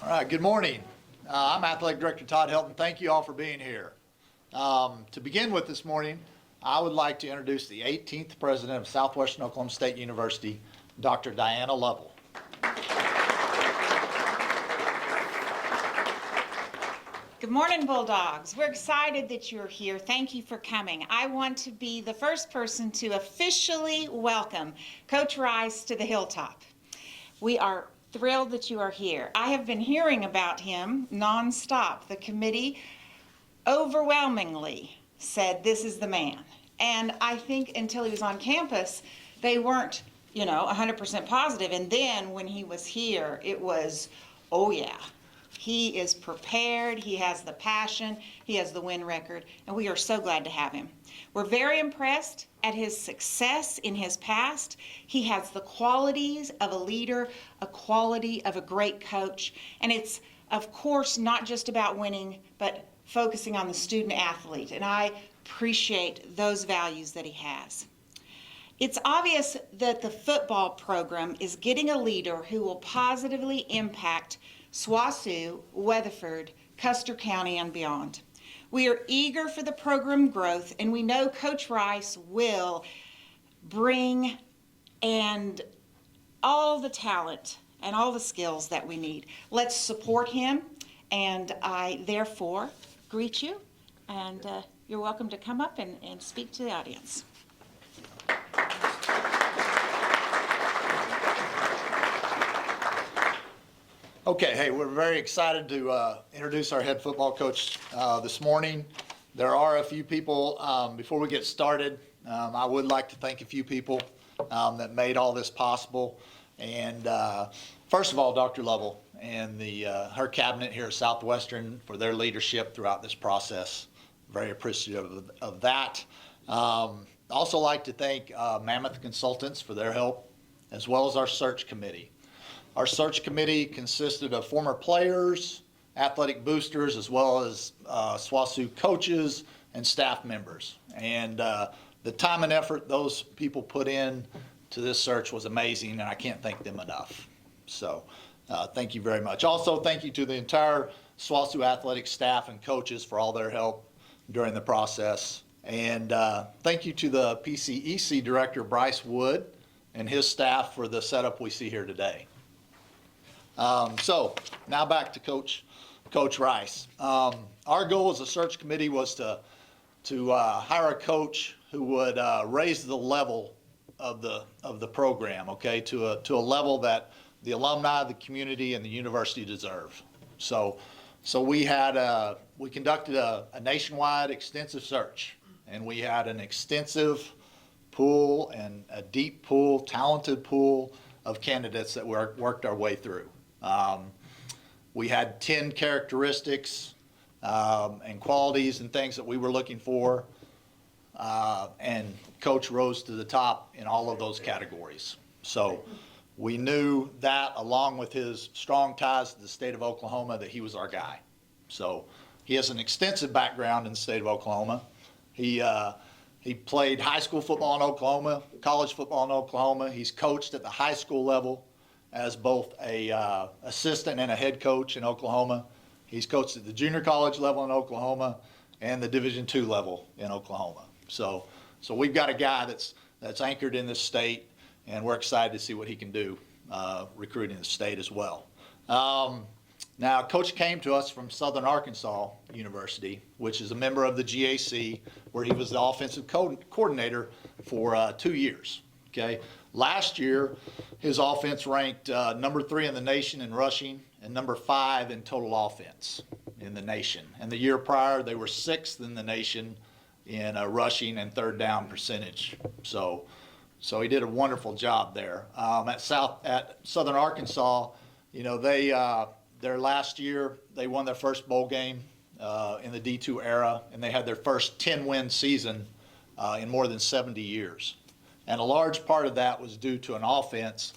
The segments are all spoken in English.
All right, good morning. I'm Athletic Director Todd Helton. Thank you all for being here. To begin with this morning, I would like to introduce the 18th President of Southwestern Oklahoma State University, Dr. Diana Lovell. Good morning, Bulldogs. We're excited that you're here. Thank you for coming. I want to be the first person to officially welcome Coach Rice to the Hilltop. We are thrilled that you are here. I have been hearing about him nonstop. The committee overwhelmingly said this is the man. And I think until he was on campus, they weren't, 100% positive. And then when he was here, it was, oh yeah. He is prepared, he has the passion, he has the win record, and we are so glad to have him. We're very impressed at his success in his past. He has the qualities of a leader, a quality of a great coach, and it's, of course, not just about winning, but focusing on the student athlete, and I appreciate those values that he has. It's obvious that the football program is getting a leader who will positively impact SWOSU, Weatherford, Custer County, and beyond. We are eager for the program growth, and we know Coach Rice will bring and all the talent and all the skills that we need. Let's support him, and I therefore greet you, and you're welcome to come up and speak to the audience. Okay, hey, we're very excited to introduce our head football coach this morning. There are a few people, before we get started, I would like to thank a few people that made all this possible. And first of all, Dr. Lovell and her cabinet here at Southwestern for their leadership throughout this process. Very appreciative of that. Also like to thank Mammoth Consultants for their help, as well as our search committee. Our search committee consisted of former players, athletic boosters, as well as SWOSU coaches and staff members. And the time and effort those people put in to this search was amazing, and I can't thank them enough. So thank you very much. Also, thank you to the entire SWOSU Athletics staff and coaches for all their help during the process. And thank you to the PCEC director, Bryce Wood, and his staff for the setup we see here today. So now back to Coach Rice. Our goal as a search committee was to hire a coach who would raise the level of the program, okay, to a level that the alumni, the community, and the university deserve. So we conducted a nationwide extensive search, and we had an extensive pool and a deep pool, talented pool of candidates that we worked our way through. We had 10 characteristics and qualities and things that we were looking for, and Coach rose to the top in all of those categories. So we knew that, along with his strong ties to the state of Oklahoma, that he was our guy. So he has an extensive background in the state of Oklahoma. He played high school football in Oklahoma, college football in Oklahoma. He's coached at the high school level as both a assistant and a head coach in Oklahoma. He's coached at the junior college level in Oklahoma and the Division II level in Oklahoma. So we've got a guy that's anchored in this state, and we're excited to see what he can do recruiting the state as well. Now, Coach came to us from Southern Arkansas University, which is a member of the GAC, where he was the offensive coordinator for 2 years. Okay. Last year, his offense ranked number 3 in the nation in rushing and number 5 in total offense in the nation. And the year prior, they were 6th in the nation in rushing and third down percentage. So he did a wonderful job there. At Southern Arkansas, their last year, they won their first bowl game in the D2 era, and they had their first 10-win season in more than 70 years. And a large part of that was due to an offense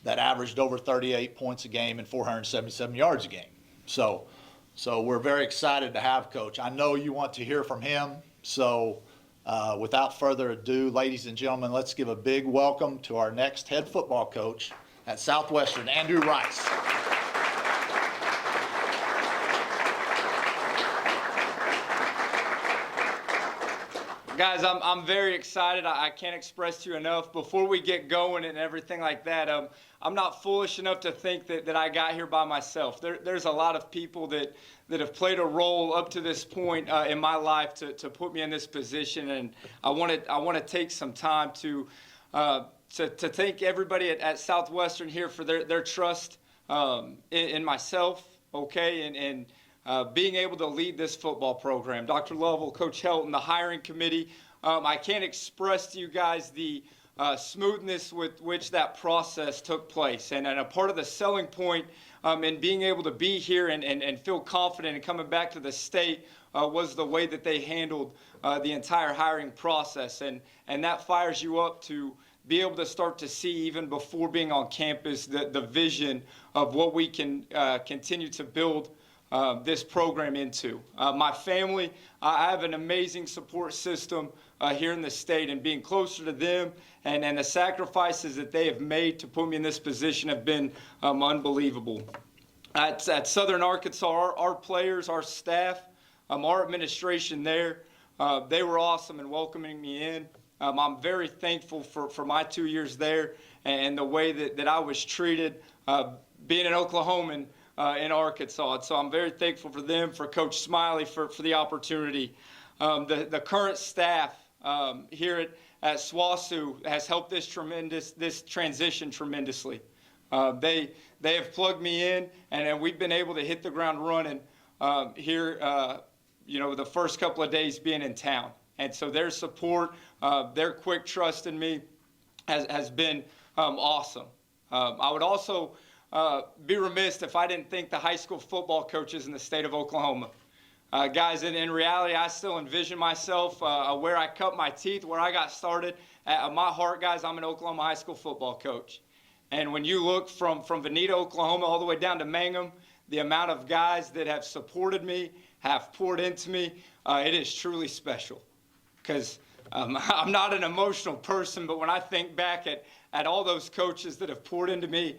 that averaged over 38 points a game and 477 yards a game. So we're very excited to have Coach. I know you want to hear from him. So without further ado, ladies and gentlemen, let's give a big welcome to our next head football coach at Southwestern, Andrew Rice. Guys, I'm very excited. I can't express to you enough. Before we get going and everything like that, I'm not foolish enough to think that I got here by myself. There's a lot of people that have played a role up to this point in my life to put me in this position, and I want to take some time to thank everybody at Southwestern here for their trust in myself, okay, and being able to lead this football program. Dr. Lovell, Coach Helton, the hiring committee. I can't express to you guys the smoothness with which that process took place. And a part of the selling point in being able to be here and feel confident in coming back to the state was the way that they handled the entire hiring process. And that fires you up to be able to start to see, even before being on campus, the vision of what we can continue to build this program into. My family, I have an amazing support system here in the state, and being closer to them and the sacrifices that they have made to put me in this position have been unbelievable. At Southern Arkansas, our players, our staff, our administration there, they were awesome in welcoming me in. I'm very thankful for my 2 years there and the way that I was treated being an Oklahoman in Arkansas. And so I'm very thankful for them, for Coach Smiley for the opportunity. The current staff here at SWOSU has helped this transition tremendously. They have plugged me in, and we've been able to hit the ground running here, the first couple of days being in town. And so their support, their quick trust in me has been awesome. I would also be remiss if I didn't thank the high school football coaches in the state of Oklahoma. Guys, in reality, I still envision myself where I cut my teeth, where I got started. At my heart, guys, I'm an Oklahoma high school football coach. And when you look from Veneta, Oklahoma, all the way down to Mangum, the amount of guys that have supported me, have poured into me, it is truly special. Because I'm not an emotional person, but when I think back at all those coaches that have poured into me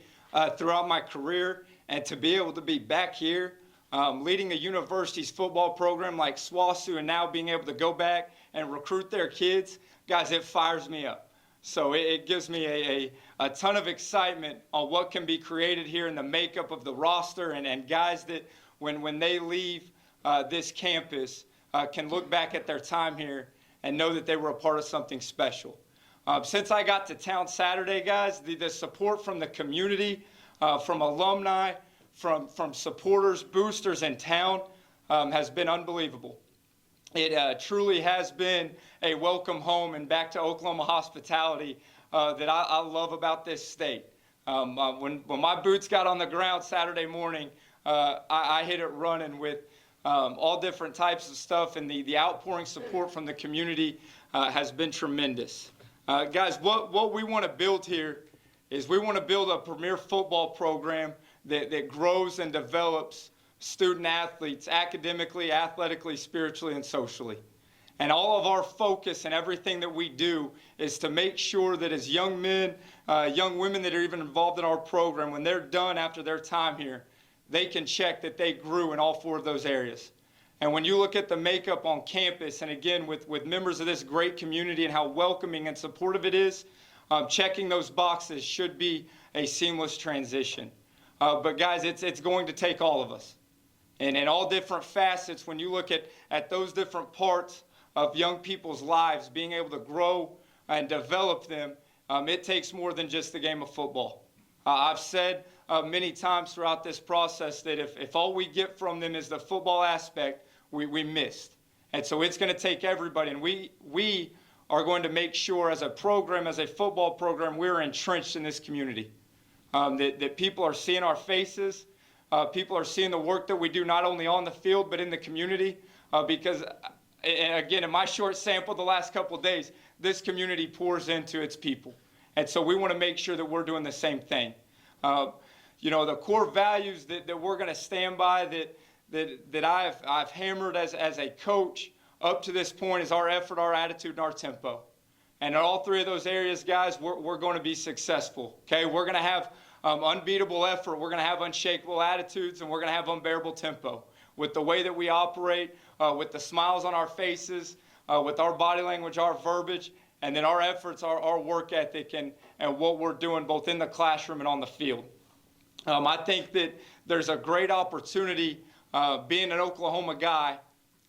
throughout my career, and to be able to be back here leading a university's football program like SWOSU, and now being able to go back and recruit their kids, guys, it fires me up. So it gives me a ton of excitement on what can be created here in the makeup of the roster, and guys that when they leave this campus can look back at their time here and know that they were a part of something special. Since I got to town Saturday, guys, the support from the community, from alumni, from supporters, boosters in town has been unbelievable. It truly has been a welcome home and back to Oklahoma hospitality that I love about this state. When my boots got on the ground Saturday morning, I hit it running with all different types of stuff, and the outpouring support from the community has been tremendous. Guys, what we want to build here is we want to build a premier football program that grows and develops student athletes academically, athletically, spiritually, and socially. And all of our focus and everything that we do is to make sure that as young men, young women that are even involved in our program, when they're done after their time here, they can check that they grew in all four of those areas. And when you look at the makeup on campus, and again with members of this great community and how welcoming and supportive it is, checking those boxes should be a seamless transition. But guys, it's going to take all of us. And in all different facets, when you look at those different parts of young people's lives, being able to grow and develop them, it takes more than just the game of football. I've said many times throughout this process that if all we get from them is the football aspect, we missed. And so it's going to take everybody, and we are going to make sure as a program, as a football program, we're entrenched in this community. That people are seeing our faces, people are seeing the work that we do not only on the field but in the community, because again, in my short sample the last couple of days, this community pours into its people. And so we want to make sure that we're doing the same thing. The core values that we're going to stand by, that I've hammered as a coach up to this point, is our effort, our attitude, and our tempo. And in all three of those areas, guys, we're going to be successful. Okay, we're going to have unbeatable effort, we're going to have unshakable attitudes, and we're going to have unbearable tempo. With the way that we operate, with the smiles on our faces, with our body language, our verbiage, and then our efforts, our work ethic, and what we're doing both in the classroom and on the field. I think that there's a great opportunity, being an Oklahoma guy,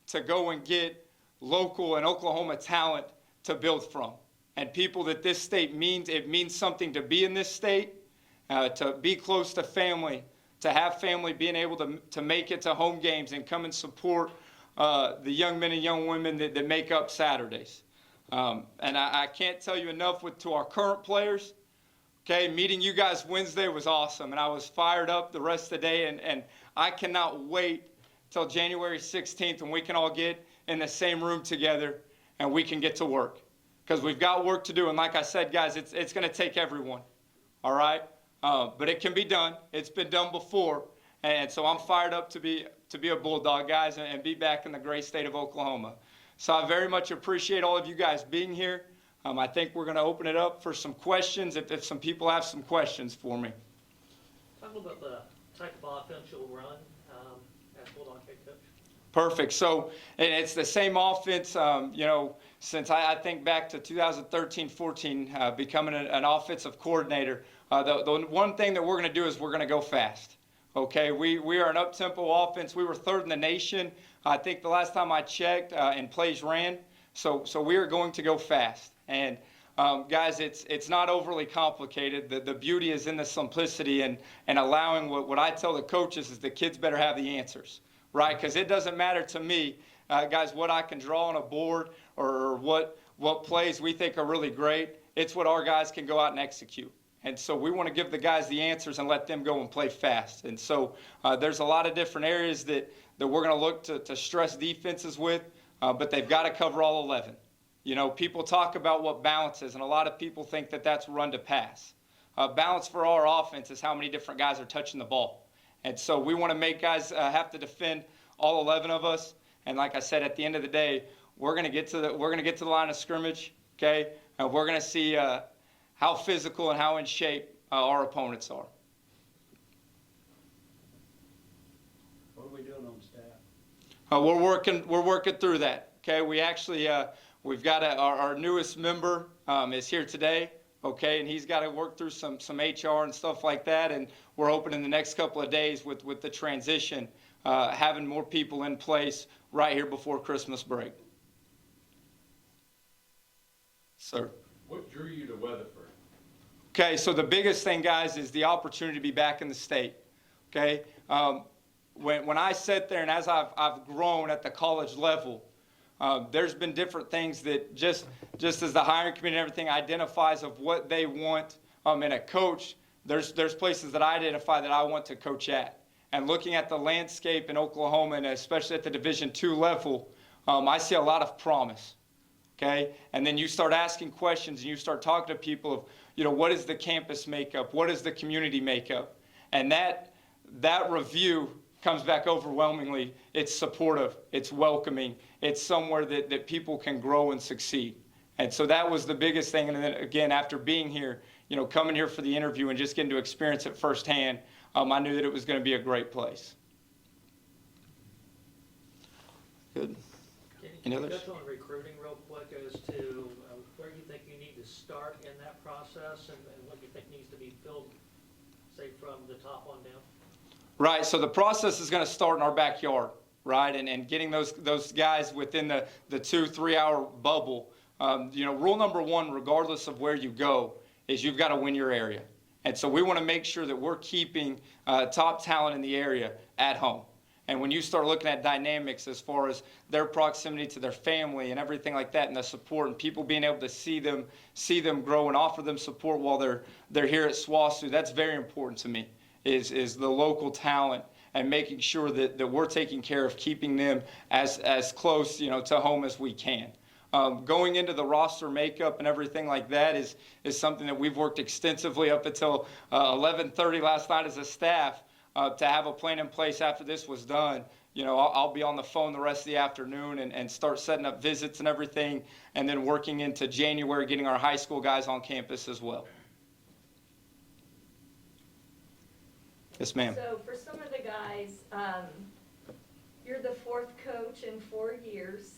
to go and get local and Oklahoma talent to build from. And people that this state means, it means something to be in this state, to be close to family, to have family being able to make it to home games and come and support the young men and young women that make up Saturdays. And I can't tell you enough to our current players. Okay, meeting you guys Wednesday was awesome, and I was fired up the rest of the day, and I cannot wait till January 16th when we can all get in the same room together and we can get to work. Because we've got work to do, and like I said, guys, it's going to take everyone, all right? But it can be done. It's been done before, and so I'm fired up to be a Bulldog, guys, and be back in the great state of Oklahoma. So I very much appreciate all of you guys being here. I think we're going to open it up for some questions if some people have some questions for me. Talk a little about the type of offense you'll run as Bulldog head coach. Perfect. So, and it's the same offense, since I think back to 2013-14, becoming an offensive coordinator. The one thing that we're going to do is we're going to go fast. Okay, we are an up-tempo offense. We were third in the nation, I think the last time I checked, in plays ran. So we are going to go fast. And guys, it's not overly complicated. The beauty is in the simplicity and allowing what I tell the coaches is the kids better have the answers, right? Because it doesn't matter to me, guys, what I can draw on a board or what plays we think are really great. It's what our guys can go out and execute. And so we want to give the guys the answers and let them go and play fast. And so there's a lot of different areas that we're going to look to stress defenses with, but they've got to cover all 11. You know, people talk about what balance is, and a lot of people think that that's run to pass. Balance for our offense is how many different guys are touching the ball. And so we want to make guys have to defend all 11 of us. And like I said, at the end of the day, we're going to get to the line of scrimmage, okay? And we're going to see how physical and how in shape our opponents are. What are we doing on staff? We're working through that. Okay, we actually we've got our newest member is here today. Okay, and he's got to work through some HR and stuff like that. And we're hoping in the next couple of days with the transition, having more people in place right here before Christmas break. Sir. What drew you to Weatherford? Okay, so the biggest thing, guys, is the opportunity to be back in the state. Okay, when I sit there and as I've grown at the college level, there's been different things that just as the hiring committee and everything identifies of what they want in a coach, there's places that I identify that I want to coach at. And looking at the landscape in Oklahoma, and especially at the Division II level, I see a lot of promise. Okay, and then you start asking questions and you start talking to people of, what is the campus makeup? What is the community makeup? And that review comes back overwhelmingly. It's supportive, it's welcoming, it's somewhere that people can grow and succeed. And so that was the biggest thing. And then again, after being here, coming here for the interview and just getting to experience it firsthand, I knew that it was going to be a great place. Good. Can you touch on recruiting real quick as to where you think you need to start in that process and what you think needs to be filled, say, from the top on down? Right, so the process is going to start in our backyard, right, and getting those guys within the 2-3 hour bubble. Rule number one, regardless of where you go, is you've got to win your area. And so we want to make sure that we're keeping top talent in the area at home. And when you start looking at dynamics as far as their proximity to their family and everything like that, and the support and people being able to see them grow and offer them support while they're here at SWOSU, that's very important to me. Is the local talent and making sure that we're taking care of keeping them as close to home as we can. Going into the roster makeup and everything like that is something that we've worked extensively up until 11:30 last night as a staff. To have a plan in place after this was done, I'll be on the phone the rest of the afternoon and start setting up visits and everything, and then working into January, getting our high school guys on campus as well. Yes, ma'am. So for some of the guys, you're the fourth coach in 4 years.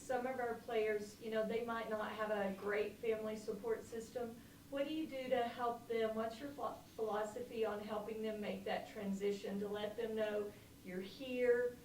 some of our players, you know, they might not have a great family support system. What do you do to help them? What's your philosophy on helping them make that transition, to let them know you're here?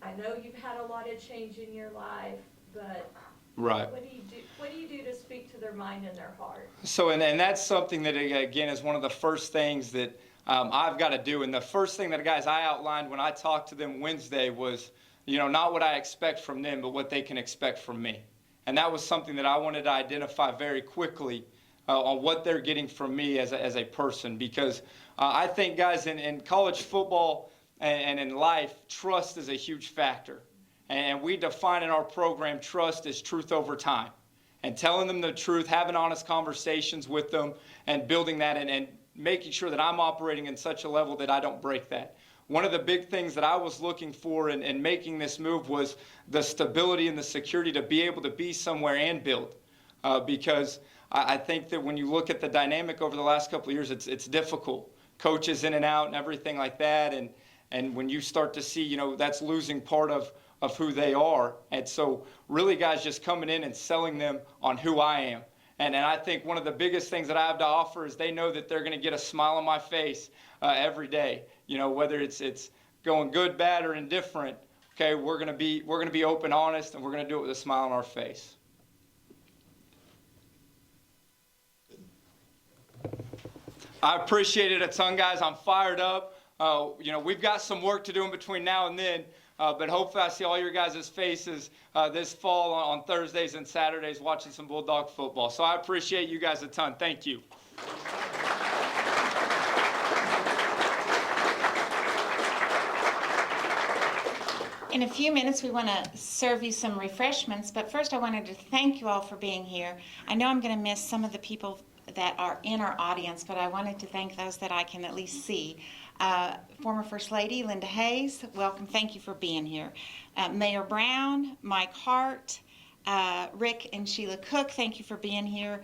I know you've had a lot of change in your life, but Right. what do you do? What do you do to speak to their mind and their heart? So, and that's something that, again, is one of the first things that I've got to do. And the first thing that, guys, I outlined when I talked to them Wednesday was, you know, not what I expect from them, but what they can expect from me. And that was something that I wanted to identify very quickly on what they're getting from me as a person. Because I think, guys, in college football and in life, trust is a huge factor. And we define in our program trust as truth over time. And telling them the truth, having honest conversations with them, and building that and making sure that I'm operating in such a level that I don't break that. One of the big things that I was looking for in making this move was the stability and the security to be able to be somewhere and build. Because I think that when you look at the dynamic over the last couple of years, it's difficult. Coaches in and out and everything like that. And when you start to see, you know, that's losing part of who they are. And so really, guys, just coming in and selling them on who I am. And I think one of the biggest things that I have to offer is they know that they're going to get a smile on my face every day. You know, whether it's going good, bad, or indifferent. Okay, we're going to be open, honest, and we're going to do it with a smile on our face. I appreciate it a ton, guys. I'm fired up. You know, we've got some work to do in between now and then. But hopefully I see all your guys' faces this fall on Thursdays and Saturdays watching some Bulldog football. So I appreciate you guys a ton. Thank you. In a few minutes, we want to serve you some refreshments, but first I wanted to thank you all for being here. I know I'm going to miss some of the people that are in our audience, but I wanted to thank those that I can at least see. Former First Lady Linda Hayes, welcome. Thank you for being here. Mayor Brown, Mike Hart, Rick and Sheila Cook, thank you for being here.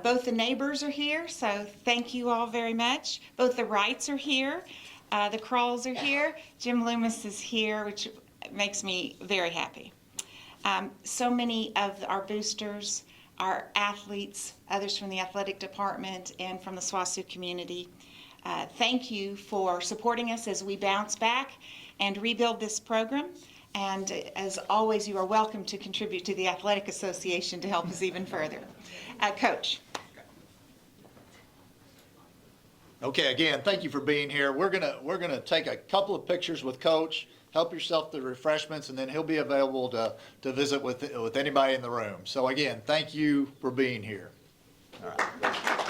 Both the neighbors are here, so thank you all very much. Both the Wrights are here. The Kralls are here. Jim Loomis is here, which makes me very happy. So many of our boosters, our athletes, others from the athletic department and from the SWOSU community. Thank you for supporting us as we bounce back and rebuild this program. And as always, you are welcome to contribute to the Athletic Association to help us even further. Coach. Okay, again, thank you for being here. We're gonna take a couple of pictures with Coach. Help yourself to refreshments, and then he'll be available to visit with anybody in the room. So again, thank you for being here. All right.